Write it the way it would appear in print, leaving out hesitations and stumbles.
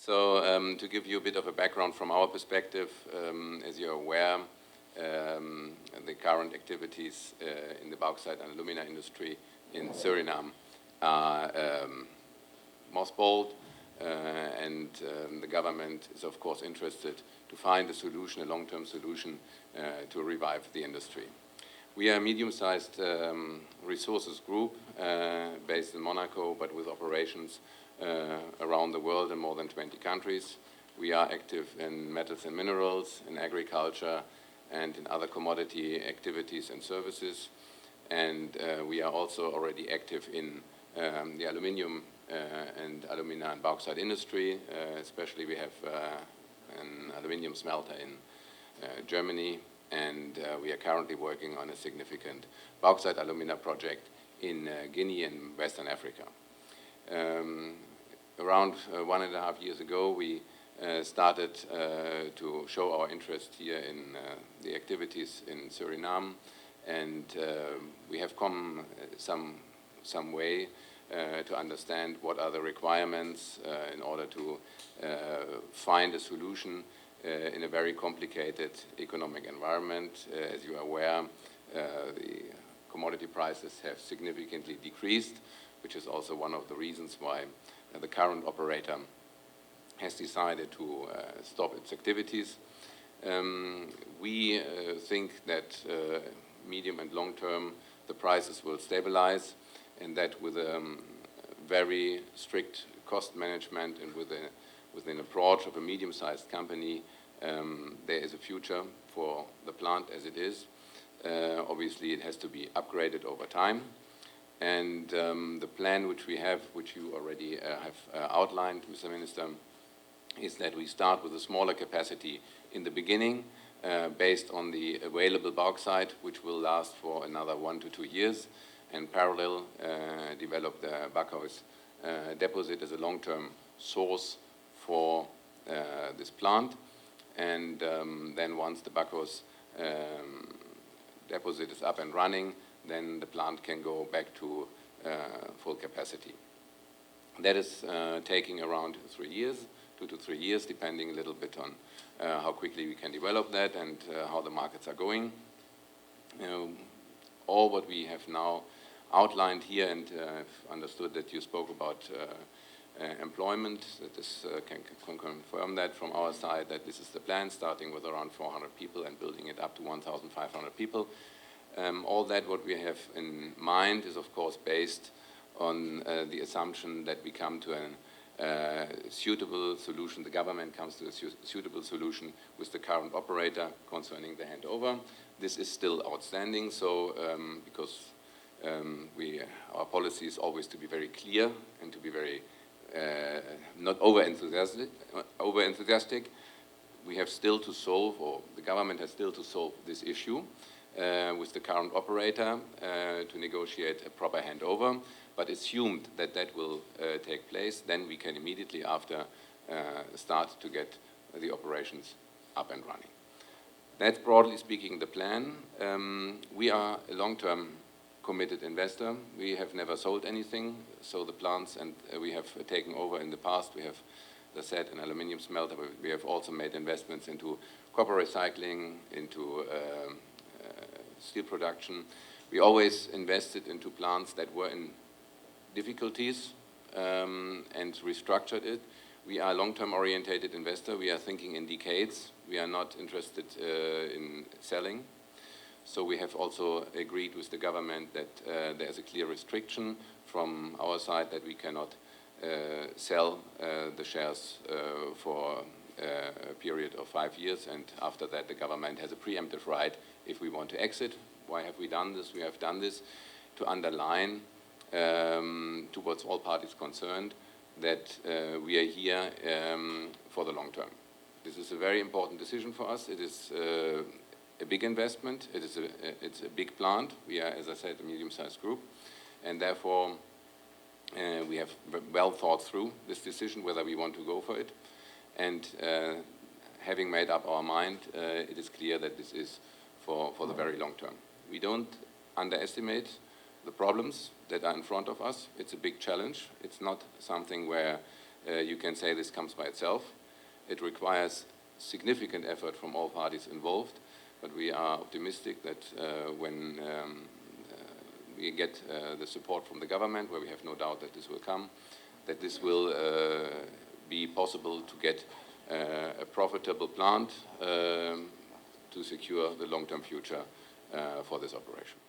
To give you a bit of a background from our perspective, as you're aware, the current activities in the bauxite and alumina industry in Suriname are mothballed, and the government is of course interested to find a solution, a long-term solution to revive the industry. We are a medium-sized resources group based in Monaco, but with operations around the world in more than 20 countries. We are active in metals and minerals, in agriculture, and in other commodity activities and services. And we are also already active in the aluminium and alumina and bauxite industry. Especially we have an aluminium smelter in Germany, and we are currently working on a significant bauxite alumina project in Guinea in Western Africa. Around 1.5 years ago, we started to show our interest here in the activities in Suriname, and we have come some way to understand what are the requirements in order to find a solution in a very complicated economic environment. As you are aware, the commodity prices have significantly decreased, which is also one of the reasons why the current operator has decided to stop its activities. We think that medium and long term the prices will stabilize, and that with a very strict cost management and with an approach of a medium-sized company, there is a future for the plant as it is. Obviously, it has to be upgraded over time. And the plan which we have, which you already have outlined, Mr. Minister, is that we start with a smaller capacity in the beginning, based on the available bauxite, which will last for another 1 to 2 years, and parallel develop the Backhaus deposit as a long-term source for this plant. And then once the Backhaus deposit is up and running, then the plant can go back to full capacity. That is taking around 3 years, 2 to 3 years, depending a little bit on how quickly we can develop that and how the markets are going. All what we have now outlined here, and I've understood that you spoke about employment, that this can confirm that from our side, that this is the plan, starting with around 400 people and building it up to 1,500 people. All that what we have in mind is of course based on the assumption that we come to a suitable solution, the government comes to a suitable solution with the current operator concerning the handover. This is still outstanding, so because our policy is always to be very clear and to be very not over-enthusiastic. We have still to solve, or the government has still to solve this issue with the current operator to negotiate a proper handover, but assumed that that will take place, then we can immediately after start to get the operations up and running. That's broadly speaking the plan. We are a long-term committed investor. We have never sold anything, so the plants and we have taken over in the past. We have, as I said, an aluminium smelter, but we have also made investments into copper recycling, into steel production. We always invested into plants that were in difficulties and restructured it. We are a long-term orientated investor. We are thinking in decades. We are not interested in selling. So we have also agreed with the government that there is a clear restriction from our side that we cannot sell the shares for a period of 5 years, and after that the government has a preemptive right if we want to exit. Why have we done this? We have done this to underline towards all parties concerned that we are here for the long term. This is a very important decision for us. It is a big investment. It's a big plant. We are, as I said, a medium-sized group, and therefore we have well thought through this decision whether we want to go for it. And having made up our mind, it is clear that this is for the very long term. We don't underestimate the problems that are in front of us. It's a big challenge. It's not something where you can say this comes by itself. It requires significant effort from all parties involved, but we are optimistic that when we get the support from the government, where we have no doubt that this will come, that this will be possible to get a profitable plant to secure the long-term future for this operation.